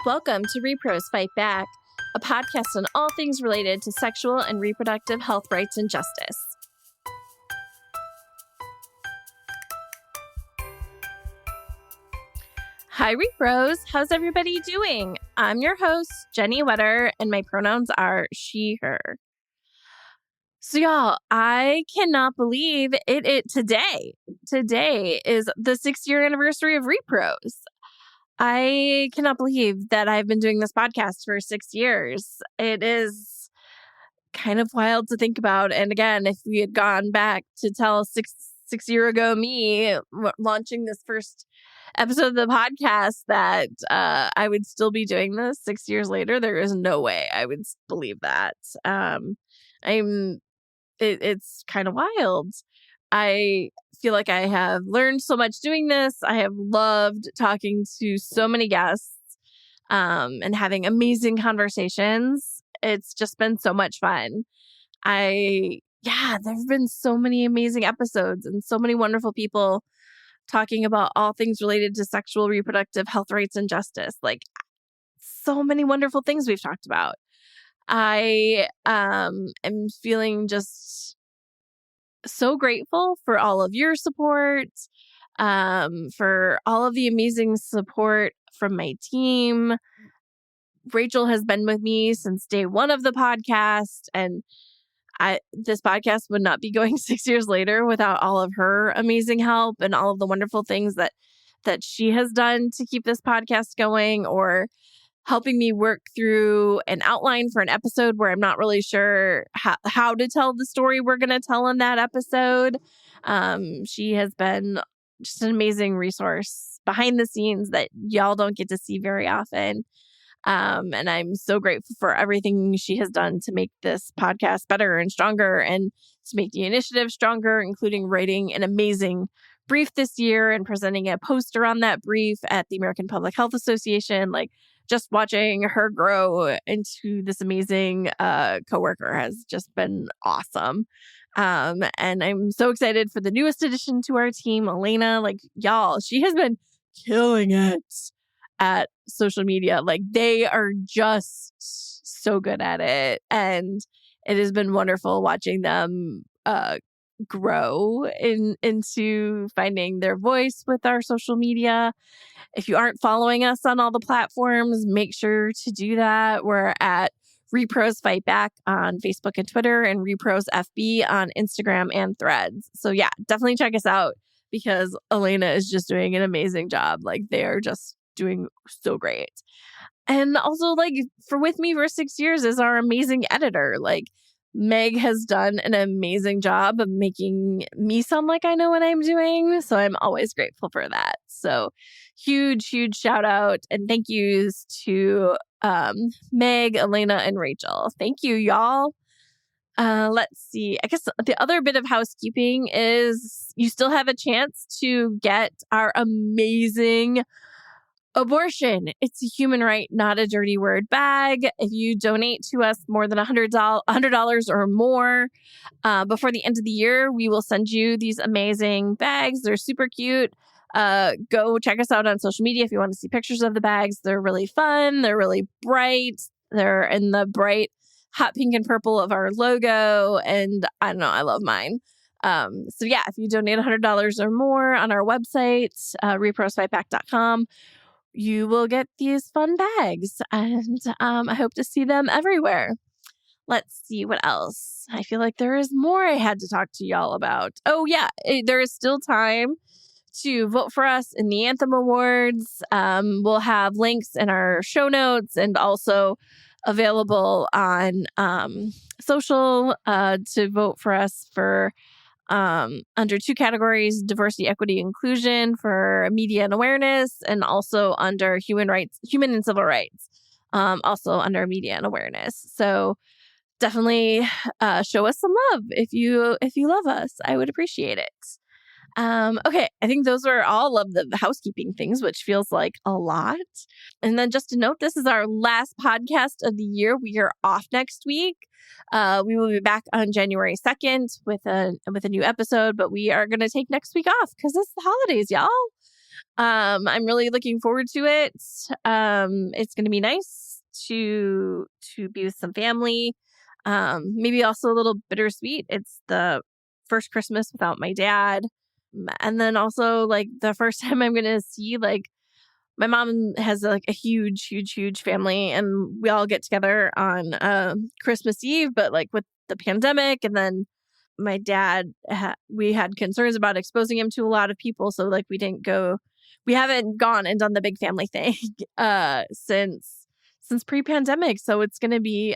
Welcome to rePROs Fight Back, a podcast on all things related to sexual and reproductive health rights and justice. Hi, rePROs. How's everybody doing? I'm your host, Jenny Wetter, and my pronouns are she, her. So, y'all, I cannot believe it today. Today is the 6-year anniversary of rePROs. I cannot believe that I've been doing this podcast for 6 years. It is kind of wild to think about. And again, if we had gone back to tell six year ago me launching this first episode of the podcast that I would still be doing this 6 years later, there is no way I would believe that. It's kind of wild. I feel like I have learned so much doing this. I have loved talking to so many guests and having amazing conversations. It's just been so much fun. There have been so many amazing episodes and so many wonderful people talking about all things related to sexual reproductive health rights and justice. Like, so many wonderful things we've talked about. I am feeling just so grateful for all of your support, for all of the amazing support from my team. Rachel has been with me since day one of the podcast, and this podcast would not be going 6 years later without all of her amazing help and all of the wonderful things that she has done to keep this podcast going, or helping me work through an outline for an episode where I'm not really sure how to tell the story we're going to tell in that episode. She has been just an amazing resource behind the scenes that y'all don't get to see very often. And I'm so grateful for everything she has done to make this podcast better and stronger and to make the initiative stronger, including writing an amazing brief this year and presenting a poster on that brief at the American Public Health Association. Like, just watching her grow into this amazing coworker has just been awesome. And I'm so excited for the newest addition to our team, Elena. Like, y'all, she has been killing it at social media. Like, they are just so good at it. And it has been wonderful watching them grow into finding their voice with our social media. If you aren't following us on all the platforms, make sure to do that. We're at rePROs Fight Back on Facebook and Twitter, and rePROs FB on Instagram and Threads. So yeah, definitely check us out, because Elena is just doing an amazing job. Like, they are just doing so great. And also, like, with me for 6 years is our amazing editor. Like, Meg has done an amazing job of making me sound like I know what I'm doing. So I'm always grateful for that. So huge shout out and thank yous to Meg, Elena, and Rachel. Thank you, y'all. Let's see. I guess the other bit of housekeeping is you still have a chance to get our amazing abortion. It's a human right, not a dirty word bag. If you donate to us more than $100 or more before the end of the year, we will send you these amazing bags. They're super cute. Go check us out on social media if you want to see pictures of the bags. They're really fun. They're really bright. They're in the bright hot pink and purple of our logo. And I don't know, I love mine. So yeah, if you donate $100 or more on our website, reprosfightback.com, you will get these fun bags, and I hope to see them everywhere. Let's see what else. I feel like there is more I had to talk to y'all about. Oh yeah, there is still time to vote for us in the Anthem Awards. We'll have links in our show notes and also available on social to vote for us for under 2 categories: diversity, equity, inclusion for media and awareness, and also under human and civil rights, also under media and awareness. So definitely show us some love if you love us. I would appreciate it. Okay, I think those are all of the housekeeping things, which feels like a lot. And then just to note, this is our last podcast of the year. We are off next week. We will be back on January 2nd with a new episode, but we are going to take next week off because it's the holidays, y'all. I'm really looking forward to it. It's going to be nice to be with some family. Maybe also a little bittersweet. It's the first Christmas without my dad. And then also like the first time I'm going to see like my mom has like a huge family, and we all get together on Christmas Eve, but like with the pandemic, and then my dad we had concerns about exposing him to a lot of people, so like we haven't gone and done the big family thing since pre-pandemic, so it's going to be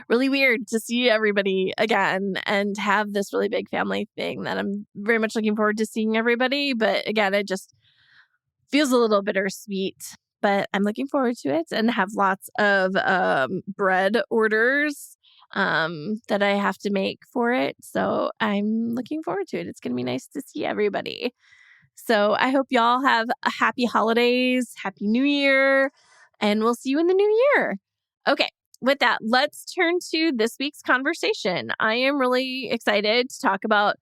really weird to see everybody again and have this really big family thing that I'm very much looking forward to seeing everybody. But again, it just feels a little bittersweet, but I'm looking forward to it and have lots of bread orders that I have to make for it. So I'm looking forward to it. It's going to be nice to see everybody. So I hope y'all have a happy holidays, happy new year, and we'll see you in the new year. Okay. With that, let's turn to this week's conversation. I am really excited to talk about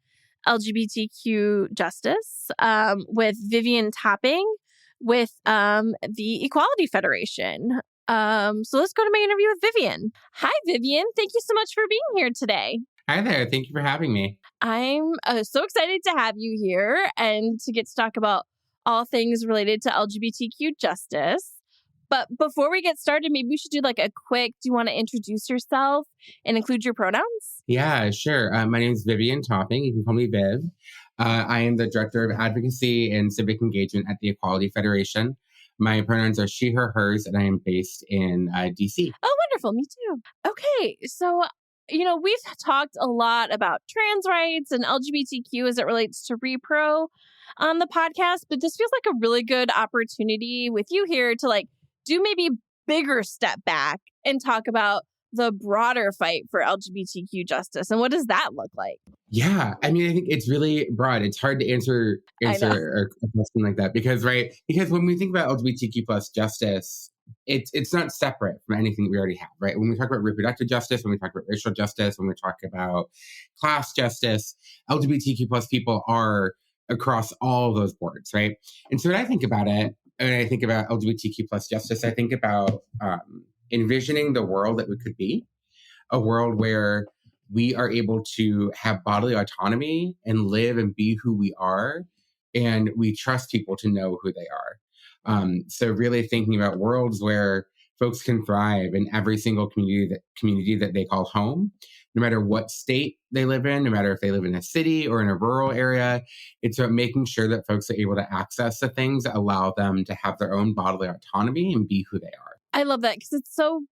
LGBTQ justice with Vivian Topping with the Equality Federation. So let's go to my interview with Vivian. Hi, Vivian. Thank you so much for being here today. Hi there. Thank you for having me. I'm so excited to have you here and to get to talk about all things related to LGBTQ justice. But before we get started, maybe we should do like a quick, do you want to introduce yourself and include your pronouns? Yeah, sure. My name is Vivian Topping. You can call me Viv. I am the Director of Advocacy and Civic Engagement at the Equality Federation. My pronouns are she, her, hers, and I am based in DC. Oh, wonderful. Me too. Okay. So, we've talked a lot about trans rights and LGBTQ as it relates to rePRO on the podcast, but this feels like a really good opportunity with you here to like do maybe a bigger step back and talk about the broader fight for LGBTQ justice. And what does that look like? Yeah, I mean, I think it's really broad. It's hard to answer a question like that because when we think about LGBTQ plus justice, it's not separate from anything we already have, right? When we talk about reproductive justice, when we talk about racial justice, when we talk about class justice, LGBTQ plus people are across all of those boards, right? And so when I think about it, when I think about LGBTQ plus justice, I think about envisioning the world that we could be, a world where we are able to have bodily autonomy and live and be who we are, and we trust people to know who they are. So really thinking about worlds where folks can thrive in every single community that they call home, no matter what state they live in, no matter if they live in a city or in a rural area. It's about making sure that folks are able to access the things that allow them to have their own bodily autonomy and be who they are. I love that because it's so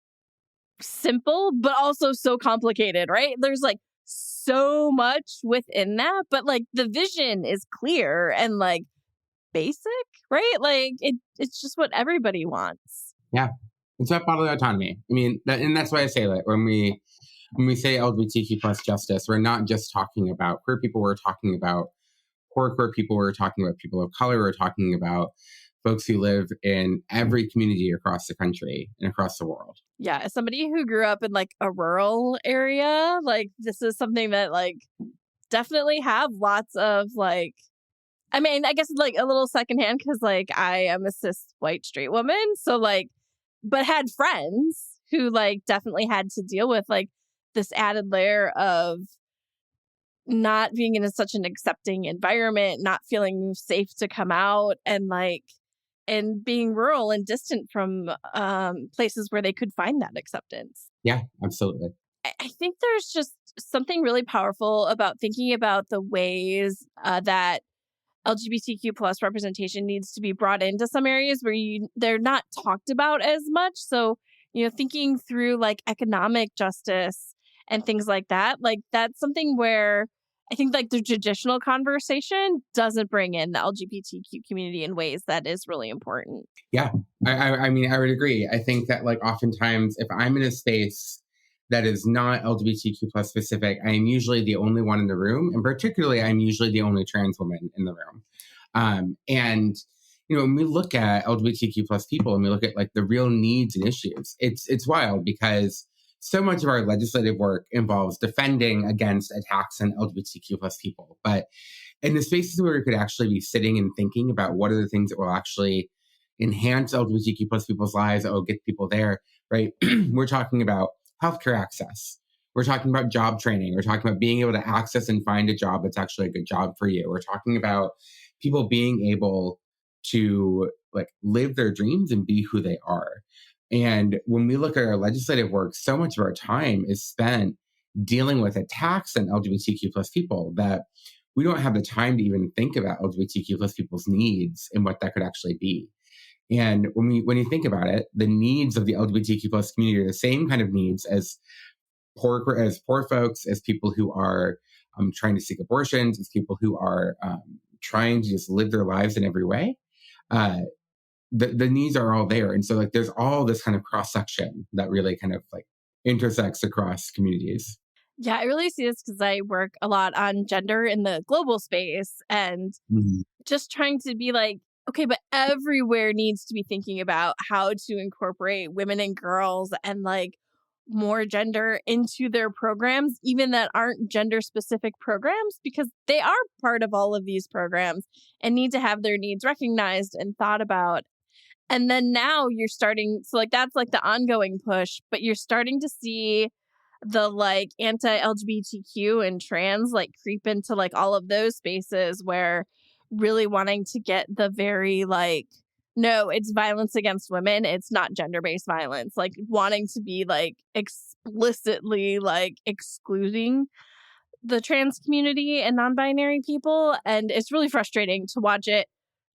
simple, but also so complicated, right? There's like so much within that, but like the vision is clear and like basic, right? Like it's just what everybody wants. Yeah. It's about bodily autonomy. I mean, and that's why I say that when we say LGBTQ plus justice, we're not just talking about queer people, we're talking about queer people, we're talking about people of color, we're talking about folks who live in every community across the country and across the world. Yeah, as somebody who grew up in like a rural area, like this is something that like definitely have lots of like, I mean, I guess like a little secondhand because like I am a cis white straight woman. So like, but had friends who like definitely had to deal with like this added layer of not being in such an accepting environment, not feeling safe to come out, and being rural and distant from places where they could find that acceptance. Yeah, absolutely. I think there's just something really powerful about thinking about the ways that LGBTQ plus representation needs to be brought into some areas where they're not talked about as much. So, thinking through like economic justice and things like that, like that's something where I think like the traditional conversation doesn't bring in the LGBTQ community in ways that is really important. Yeah, I mean, I would agree. I think that like oftentimes if I'm in a space that is not LGBTQ plus specific, I am usually the only one in the room. And particularly, I'm usually the only trans woman in the room. And, when we look at LGBTQ plus people and we look at like the real needs and issues, it's wild because so much of our legislative work involves defending against attacks on LGBTQ plus people. But And the spaces where we could actually be sitting and thinking about what are the things that will actually enhance LGBTQ plus people's lives, that will get people there, right? We're talking about healthcare access. We're talking about job training. We're talking about being able to access and find a job that's actually a good job for you. We're talking about people being able to like live their dreams and be who they are. And when we look at our legislative work, so much of our time is spent dealing with attacks on LGBTQ plus people that we don't have the time to even think about LGBTQ plus people's needs and what that could actually be. And when you think about it, the needs of the LGBTQ plus community are the same kind of needs as poor folks, as people who are trying to seek abortions, as people who are trying to just live their lives in every way. The needs are all there. And so like there's all this kind of cross section that really kind of like intersects across communities. Yeah, I really see this because I work a lot on gender in the global space and just trying to be like, okay, but everywhere needs to be thinking about how to incorporate women and girls and like more gender into their programs, even that aren't gender specific programs, because they are part of all of these programs and need to have their needs recognized and thought about. And then now you're starting, so like that's like the ongoing push, but you're starting to see the like anti-LGBTQ and trans like creep into like all of those spaces where really wanting to get the very like, no, it's violence against women. It's not gender-based violence. Like wanting to be like explicitly like excluding the trans community and non-binary people. And it's really frustrating to watch it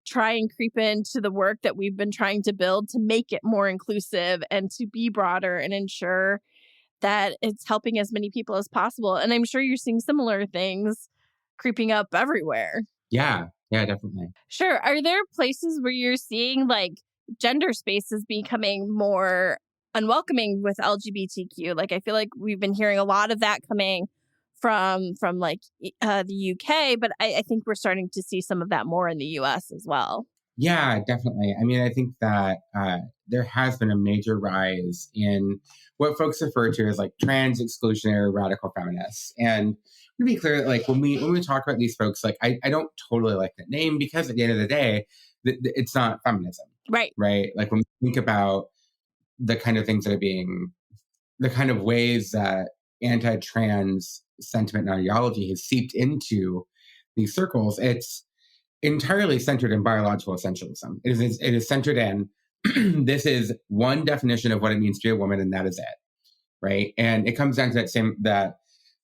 try and creep into the work that we've been trying to build to make it more inclusive and to be broader and ensure that it's helping as many people as possible. And I'm sure you're seeing similar things creeping up everywhere. Yeah, definitely. Sure. Are there places where you're seeing like gender spaces becoming more unwelcoming with LGBTQ? Like I feel like we've been hearing a lot of that coming from like the UK, but I think we're starting to see some of that more in the US as well. Yeah, definitely. I mean, I think that there has been a major rise in what folks refer to as like trans exclusionary radical feminists. And to be clear, like when we talk about these folks, like I don't totally like that name because at the end of the day, it's not feminism, Right? right? Like when we think about the kind of things that are being, the kind of ways that anti-trans sentiment and ideology has seeped into these circles, it's entirely centered in biological essentialism. It is centered in this is one definition of what it means to be a woman, and that is it, right? And it comes down to that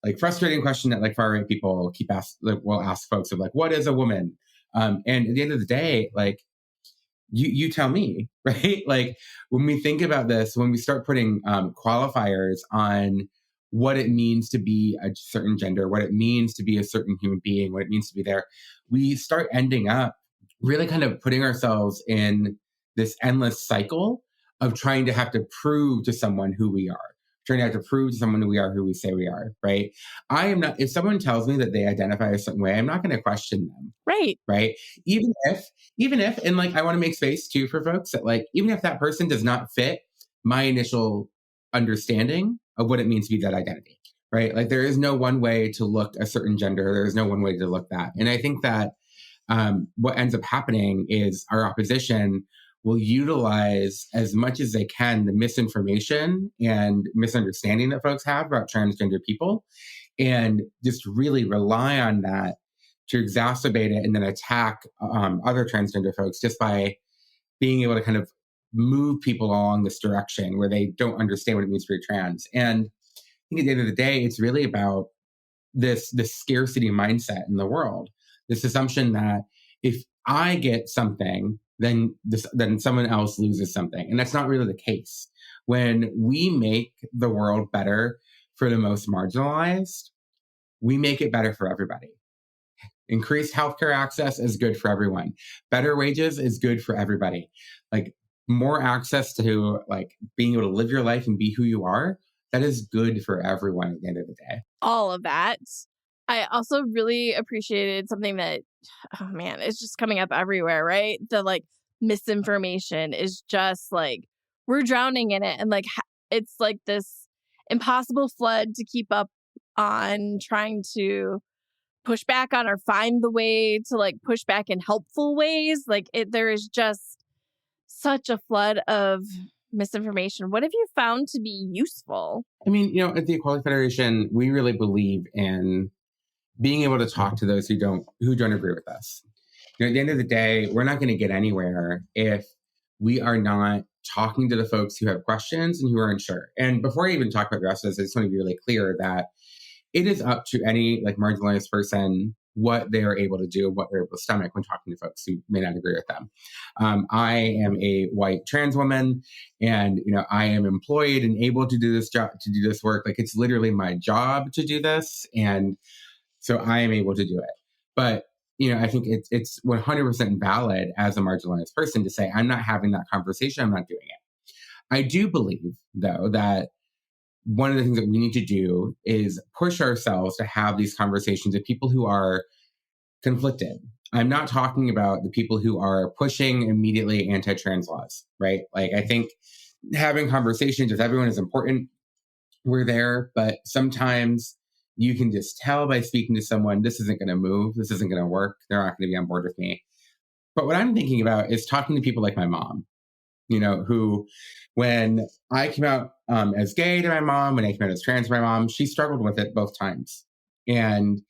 like frustrating question that like far right people will ask folks of like, what is a woman? And at the end of the day, like you tell me, right? Like when we think about this, when we start putting qualifiers on what it means to be a certain gender, what it means to be a certain human being, what it means to be there, we start ending up really kind of putting ourselves in this endless cycle of trying to have to prove to someone who we are, trying to have to prove to someone who we are, who we say we are, right? I am not, if someone tells me that they identify a certain way, I'm not going to question them. Right. Right. Even if, and like, I want to make space too for folks that like, even if that person does not fit my initial understanding of what it means to be that identity, right? Like there is no one way to look a certain gender. There is no one way to look that. And I think that what ends up happening is our opposition will utilize as much as they can the misinformation and misunderstanding that folks have about transgender people and just really rely on that to exacerbate it and then attack other transgender folks just by being able to kind of move people along this direction where they don't understand what it means to be trans. And I think at the end of the day, it's really about this scarcity mindset in the world, this assumption that if I get something, then someone else loses something. And that's not really the case. When we make the world better for the most marginalized, we make it better for everybody. Increased healthcare access is good for everyone. Better wages is good for everybody. Like more access to like being able to live your life and be who you are, that is good for everyone at the end of the day. All of that. I also really appreciated something that, oh man, it's just coming up everywhere, right? The like misinformation is just like, we're drowning in it. And like, it's like this impossible flood to keep up on trying to push back on or find the way to like push back in helpful ways. Like there is just such a flood of misinformation. What have you found to be useful? I mean, at the Equality Federation, we really believe in being able to talk to those who don't agree with us. At the end of the day, we're not going to get anywhere if we are not talking to the folks who have questions and who are unsure. And before I even talk about the rest of this, I just want to be really clear that it is up to any like marginalized person what they are able to do, what they're able to stomach when talking to folks who may not agree with them. I am a white trans woman, and I am employed and able to do this job, to do this work. Like it's literally my job to do this, and so I am able to do it. But I think it's 100% valid as a marginalized person to say, I'm not having that conversation. I'm not doing it. I do believe, though, that one of the things that we need to do is push ourselves to have these conversations with people who are conflicted. I'm not talking about the people who are pushing immediately anti-trans laws, right? Like, I think having conversations with everyone is important. We're there, but sometimes you can just tell by speaking to someone, this isn't going to move. This isn't going to work. They're not going to be on board with me. But what I'm thinking about is talking to people like my mom, who, when I came out as gay to my mom, when I came out as trans to my mom, she struggled with it both times. And,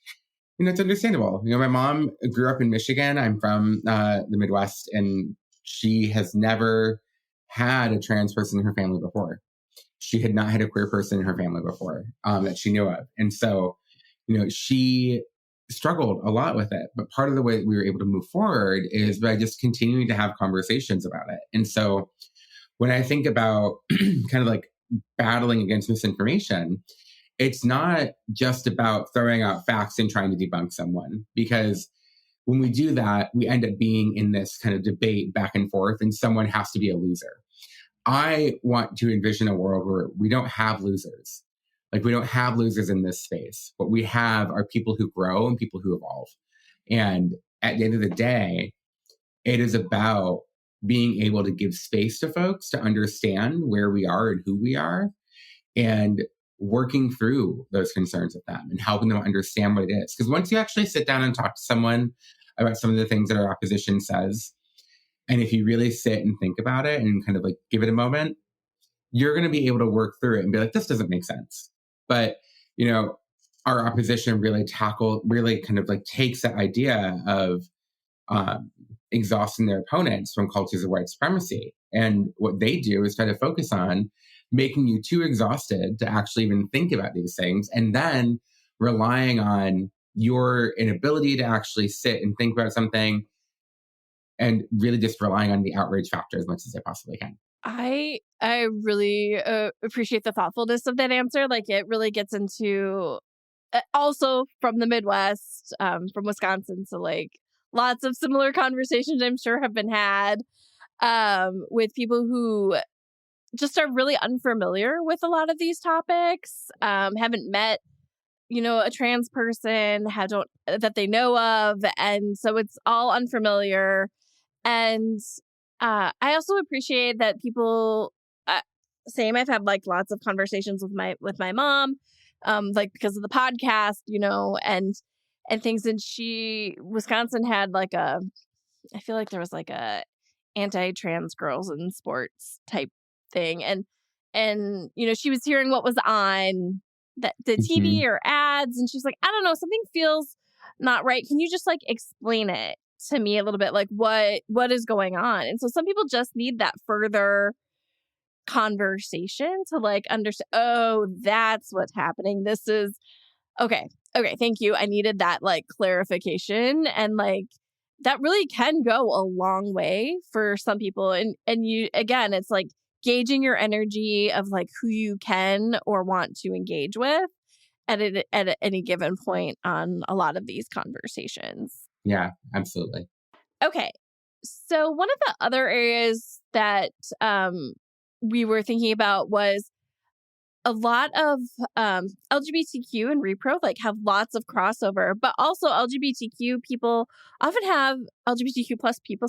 it's understandable. My mom grew up in Michigan. I'm from the Midwest, and she has never had a trans person in her family before. She had not had a queer person in her family before that she knew of. And so, she struggled a lot with it. But part of the way that we were able to move forward is by just continuing to have conversations about it. And so when I think about kind of like battling against misinformation, it's not just about throwing out facts and trying to debunk someone, because when we do that, we end up being in this kind of debate back and forth, and someone has to be a loser. I want to envision a world where we don't have losers. Like, we don't have losers in this space. What we have are people who grow and people who evolve. And at the end of the day, it is about being able to give space to folks to understand where we are and who we are, and working through those concerns with them and helping them understand what it is. Because once you actually sit down and talk to someone about some of the things that our opposition says, and if you really sit and think about it and kind of like give it a moment, you're going to be able to work through it and be like, this doesn't make sense. But, our opposition really kind of like takes that idea of exhausting their opponents from cultures of white supremacy. And what they do is try to focus on making you too exhausted to actually even think about these things, and then relying on your inability to actually sit and think about something, and really just relying on the outrage factor as much as they possibly can. I really appreciate the thoughtfulness of that answer. Like, it really gets into also from the Midwest, from Wisconsin. So like lots of similar conversations I'm sure have been had with people who just are really unfamiliar with a lot of these topics, haven't met, a trans person, that they know of. And so it's all unfamiliar. And I also appreciate that people, same, I've had like lots of conversations with my mom, like because of the podcast, and things. And Wisconsin had like I feel like there was like a anti-trans girls in sports type thing. And she was hearing what was on the TV or ads, and she's like, I don't know, something feels not right. Can you just like explain it to me a little bit, like what is going on? And so some people just need that further conversation to like understand, oh, that's what's happening. This is okay, thank you. I needed that like clarification, and like that really can go a long way for some people. And you, again, it's like gauging your energy of like who you can or want to engage with at any given point on a lot of these conversations. Yeah, absolutely. Okay. So one of the other areas that we were thinking about was a lot of LGBTQ and rePRO like have lots of crossover, but also LGBTQ people often have LGBTQ plus people,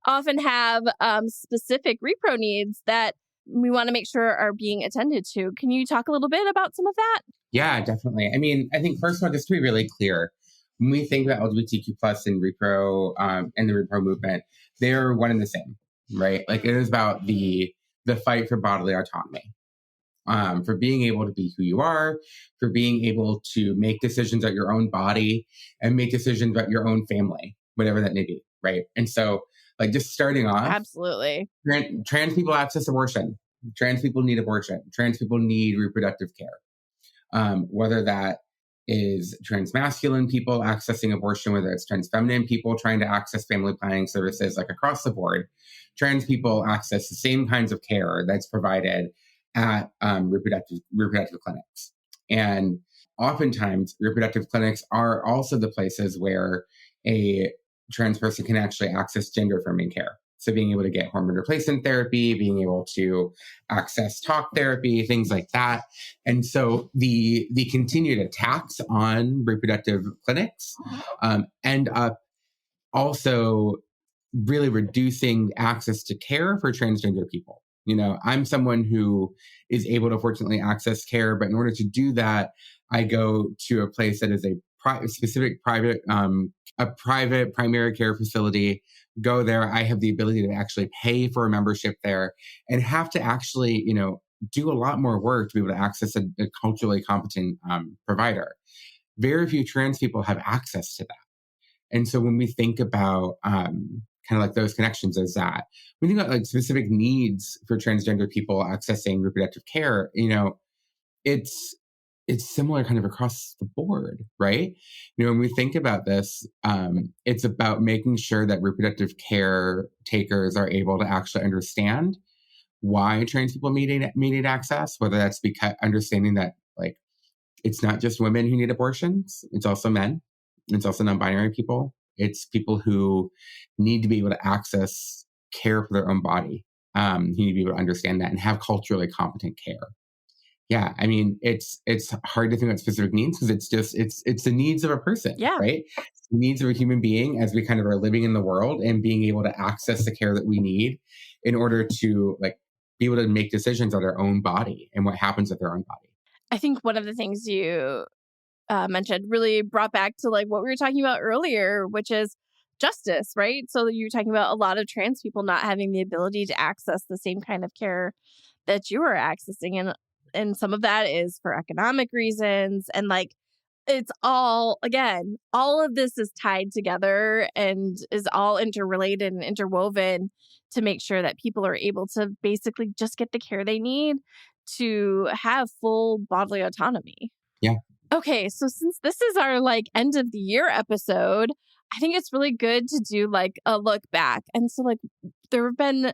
often have specific rePRO needs that we want to make sure are being attended to. Can you talk a little bit about some of that? Yeah, definitely. I mean, I think first of all, just to be really clear, when we think about LGBTQ plus and repro and the repro movement, they're one and the same, right? Like it is about the fight for bodily autonomy, for being able to be who you are, for being able to make decisions about your own body and make decisions about your own family, whatever that may be, right? And so, like, just starting off, absolutely, trans people access abortion. Trans people need abortion. Trans people need reproductive care. Whether that is trans masculine people accessing abortion, whether it's trans feminine people trying to access family planning services, like across the board, trans people access the same kinds of care that's provided at reproductive clinics. And oftentimes, reproductive clinics are also the places where a trans person can actually access gender affirming care. So being able to get hormone replacement therapy, being able to access talk therapy, things like that. And so the continued attacks on reproductive clinics end up also really reducing access to care for transgender people. You know, I'm someone who is able to fortunately access care, but in order to do that, I go to a place that is a specific private primary care facility. Go there. I have the ability to actually pay for a membership there and have to actually, you know, do a lot more work to be able to access a culturally competent provider. Very few trans people have access to that. And so when we think about kind of like those connections as that, we think about like specific needs for transgender people accessing reproductive care, you know, it's similar kind of across the board, right? You know, when we think about this, it's about making sure that reproductive care takers are able to actually understand why trans people need access, whether that's because understanding that like it's not just women who need abortions, it's also men, it's also non-binary people, it's people who need to be able to access care for their own body. You need to be able to understand that and have culturally competent care. Yeah, I mean, it's hard to think about specific needs because it's the needs of a person, right? It's the needs of a human being as we kind of are living in the world and being able to access the care that we need in order to like be able to make decisions on our own body and what happens with our own body. I think one of the things you mentioned really brought back to like what we were talking about earlier, which is justice, right? So you were talking about a lot of trans people not having the ability to access the same kind of care that you are accessing, and some of that is for economic reasons, and like it's all, again, all of this is tied together and is all interrelated and interwoven to make sure that people are able to basically just get the care they need to have full bodily autonomy. Yeah. Okay, so since this is our like end of the year episode, I think it's really good to do like a look back. And so like there have been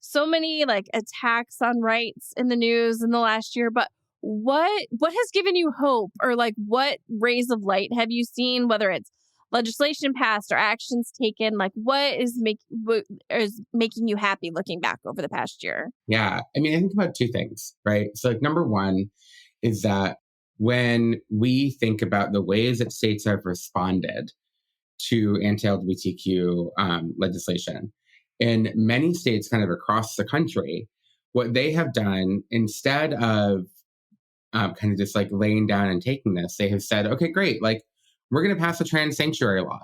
so many like attacks on rights in the news in the last year, but what has given you hope, or like what rays of light have you seen, whether it's legislation passed or actions taken? Like what is making you happy looking back over the past year? Yeah, I mean, I think about two things, right? So like number one is that when we think about the ways that states have responded to anti-LGBTQ legislation, in many states kind of across the country, what they have done instead of kind of just like laying down and taking this, they have said, okay, great, like we're going to pass a trans sanctuary law.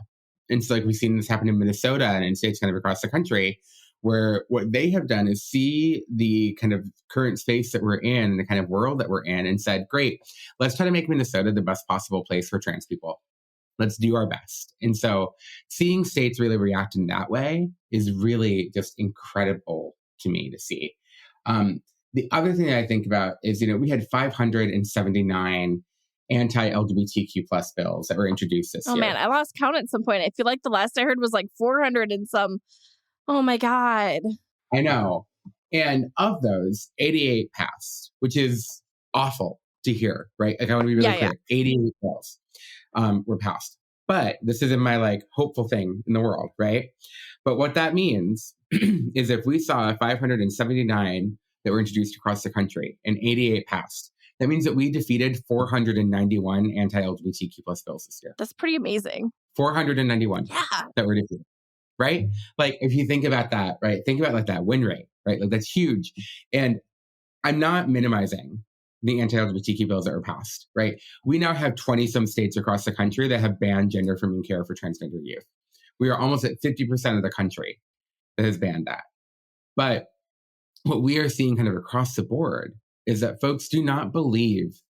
And so like we've seen this happen in Minnesota and in states kind of across the country, where what they have done is see the kind of current space that we're in, the kind of world that we're in, and said, great, let's try to make Minnesota the best possible place for trans people. Let's do our best. And so seeing states really react in that way is really just incredible to me to see. The other thing that I think about is, you know, we had 579 anti-LGBTQ plus bills that were introduced this year. Oh man, I lost count at some point. I feel like the last I heard was like 400 and some. Oh my God. I know. And of those, 88 passed, which is awful to hear, right? Like I want to be really clear. 88 bills were passed. But this isn't my like hopeful thing in the world, right? But what that means is if we saw 579 that were introduced across the country and 88 passed, that means that we defeated 491 anti-LGBTQ plus bills this year. That's pretty amazing. 491 that were defeated, right? Like if you think about that, right? Think about like that win rate, right? Like that's huge. And I'm not minimizing the anti-LGBTQ bills that were passed, right? We now have 20-some states across the country that have banned gender affirming care for transgender youth. We are almost at 50% of the country that has banned that. But what we are seeing kind of across the board is that folks do not believe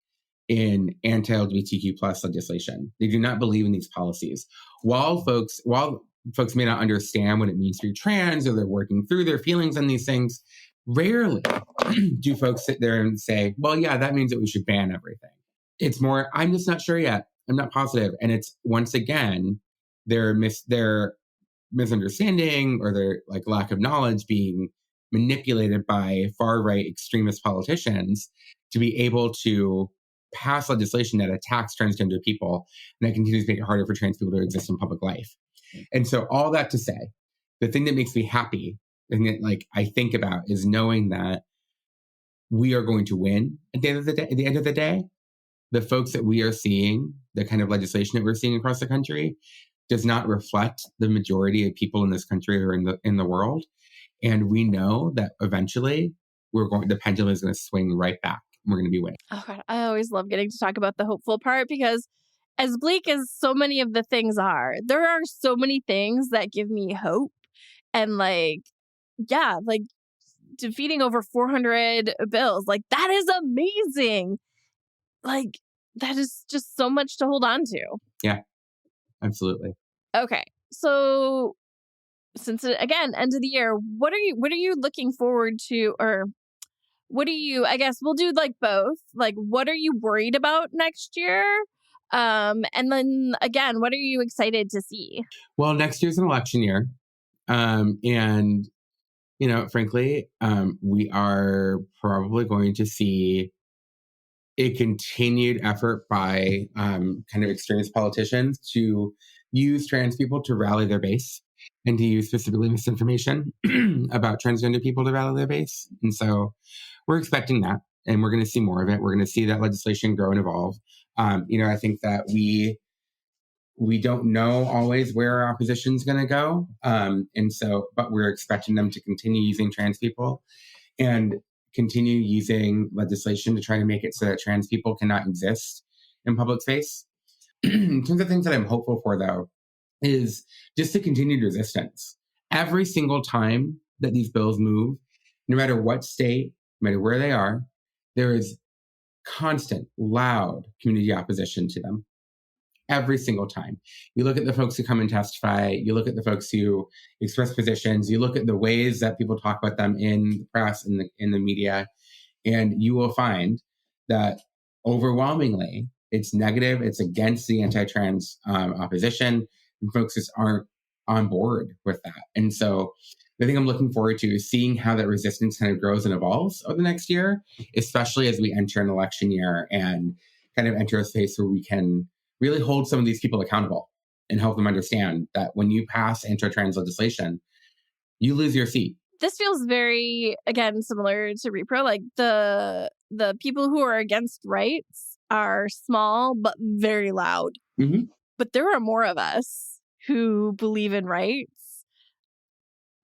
in anti-LGBTQ plus legislation. They do not believe in these policies. While folks may not understand what it means to be trans, or they're working through their feelings on these things, rarely do folks sit there and say, well, yeah, that means that we should ban everything. It's more, I'm just not sure yet. I'm not positive. And it's, once again, their misunderstanding or their like lack of knowledge being manipulated by far-right extremist politicians to be able to pass legislation that attacks transgender people and that continues to make it harder for trans people to exist in public life. And so all that to say, the thing that makes me happy and that like I think about is knowing that we are going to win at the end of the day. At the end of the day, the folks that we are seeing, the kind of legislation that we're seeing across the country, does not reflect the majority of people in this country or in the world. And we know that eventually the pendulum is going to swing right back. And we're going to be winning. Oh God, I always love getting to talk about the hopeful part, because as bleak as so many of the things are, there are so many things that give me hope. And like, yeah, like defeating over 400 bills, like that is amazing. Like that is just so much to hold on to. Yeah, absolutely. Okay. So since again, end of the year, what are you looking forward to, or what do you, I guess we'll do like both. Like, what are you worried about next year? And then again, what are you excited to see? Well, next year's an election year. And, you know, frankly, we are probably going to see a continued effort by kind of extremist politicians to use trans people to rally their base and to use specifically misinformation about transgender people to rally their base. And so we're expecting that, and we're going to see more of it. We're going to see that legislation grow and evolve. You know, I think that we don't know always where our opposition is going to go. And so, but we're expecting them to continue using trans people and continue using legislation to try to make it so that trans people cannot exist in public space. In terms of things that I'm hopeful for, though, is just the continued resistance. Every single time that these bills move, no matter what state, no matter where they are, there is constant, loud community opposition to them. Every single time. You look at the folks who come and testify, you look at the folks who express positions, you look at the ways that people talk about them in the press, in the media, and you will find that overwhelmingly it's negative, it's against the anti-trans opposition, and folks just aren't on board with that. And so the thing I'm looking forward to is seeing how that resistance kind of grows and evolves over the next year, especially as we enter an election year and kind of enter a space where we can really hold some of these people accountable and help them understand that when you pass anti-trans legislation, you lose your seat. This feels very, again, similar to rePRO. Like the people who are against rights are small but very loud. Mm-hmm. But there are more of us who believe in rights,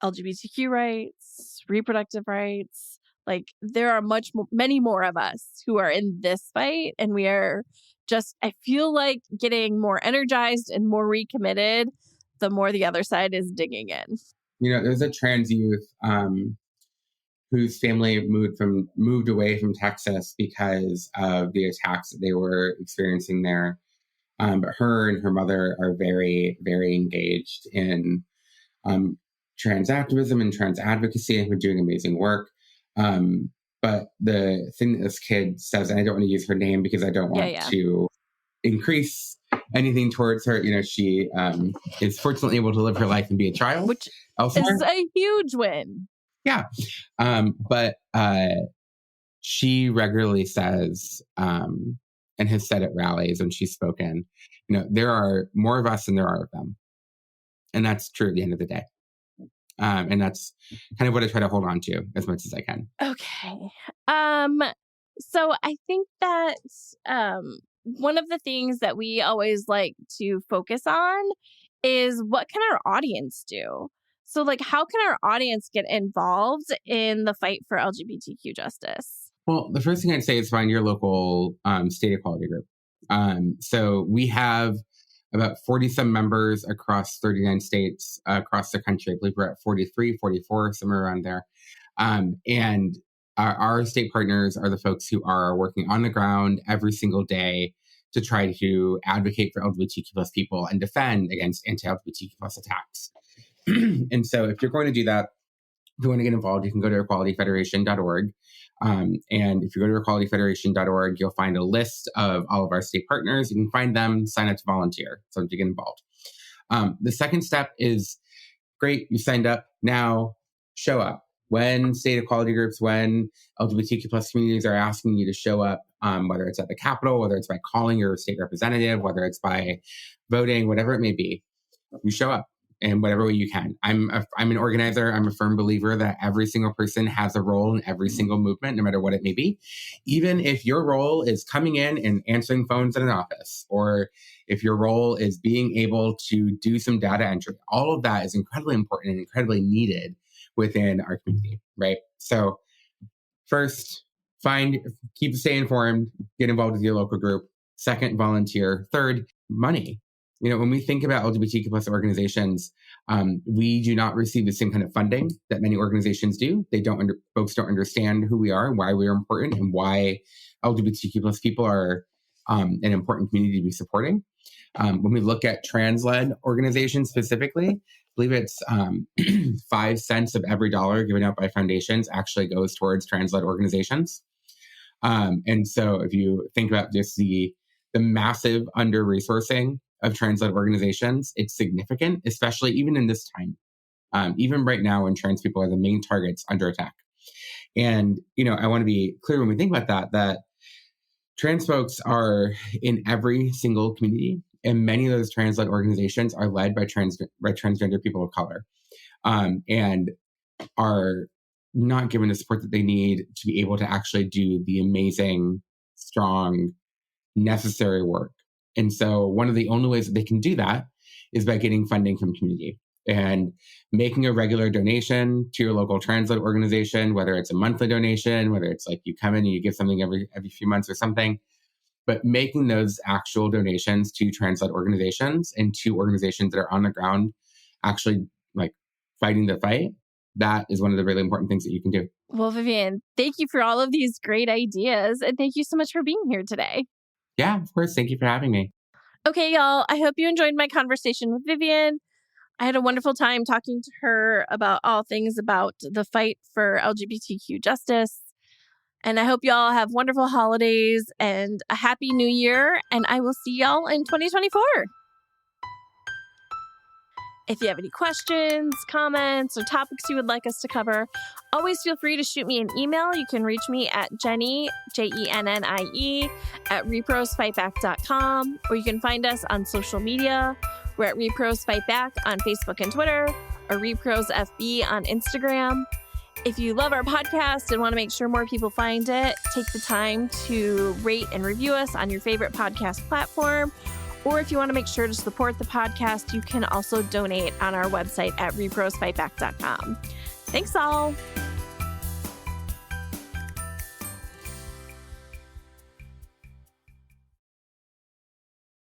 LGBTQ rights, reproductive rights. Like there are many more of us who are in this fight, and we are just, I feel like, getting more energized and more recommitted the more the other side is digging in. You know, there's a trans youth whose family moved away from Texas because of the attacks that they were experiencing there. But her and her mother are very, very engaged in trans activism and trans advocacy, and we're doing amazing work. But the thing that this kid says, and I don't want to use her name because I don't want to increase anything towards her. You know, she is fortunately able to live her life and be a child, which elsewhere. is a huge win. Yeah. But she regularly says, and has said at rallies when she's spoken, you know, there are more of us than there are of them. And that's true at the end of the day. And that's kind of what I try to hold on to as much as I can. Okay. So I think that one of the things that we always like to focus on is what can our audience do? So like, how can our audience get involved in the fight for LGBTQ justice? Well, the first thing I'd say is find your local state equality group. So we have about 40 some members across 39 states across the country. I believe we're at 43, 44, somewhere around there. And our state partners are the folks who are working on the ground every single day to try to advocate for LGBTQ plus people and defend against anti-LGBTQ plus attacks. And so if you're going to do that, if you want to get involved, you can go to equalityfederation.org. And if you go to equalityfederation.org, you'll find a list of all of our state partners. You can find them, sign up to volunteer, so to get involved. The second step is, great, you signed up, now show up. When state equality groups, when LGBTQ plus communities are asking you to show up, whether it's at the Capitol, whether it's by calling your state representative, whether it's by voting, whatever it may be, you show up in whatever way you can. I'm an organizer. I'm a firm believer that every single person has a role in every single movement, no matter what it may be. Even if your role is coming in and answering phones at an office, or if your role is being able to do some data entry, all of that is incredibly important and incredibly needed within our community, right? So first, stay informed, get involved with your local group. Second, volunteer. Third, money. When we think about LGBTQ plus organizations, we do not receive the same kind of funding that many organizations do. Folks don't understand who we are and why we are important and why LGBTQ plus people are an important community to be supporting. When we look at trans-led organizations specifically, I believe it's 5 cents of every dollar given out by foundations actually goes towards trans-led organizations. And so if you think about just the massive under-resourcing of trans-led organizations, it's significant, especially even in this time, even right now when trans people are the main targets under attack. And, I want to be clear when we think about that trans folks are in every single community, and many of those trans-led organizations are led by transgender people of color, and are not given the support that they need to be able to actually do the amazing, strong, necessary work. And so one of the only ways that they can do that is by getting funding from community and making a regular donation to your local trans-led organization, whether it's a monthly donation, whether it's like you come in and you give something every few months or something, but making those actual donations to trans-led organizations and to organizations that are on the ground actually like fighting the fight, that is one of the really important things that you can do. Well, Vivian, thank you for all of these great ideas. And thank you so much for being here today. Yeah, of course. Thank you for having me. Okay, y'all. I hope you enjoyed my conversation with Vivian. I had a wonderful time talking to her about all things about the fight for LGBTQ justice. And I hope y'all have wonderful holidays and a happy new year. And I will see y'all in 2024. If you have any questions, comments, or topics you would like us to cover, always feel free to shoot me an email. You can reach me at Jennie, JENNIE, at reprosfightback.com, or you can find us on social media. We're at rePROs Fight Back on Facebook and Twitter, or rePROs FB on Instagram. If you love our podcast and want to make sure more people find it, take the time to rate and review us on your favorite podcast platform. Or if you want to make sure to support the podcast, you can also donate on our website at reprosfightback.com. Thanks all.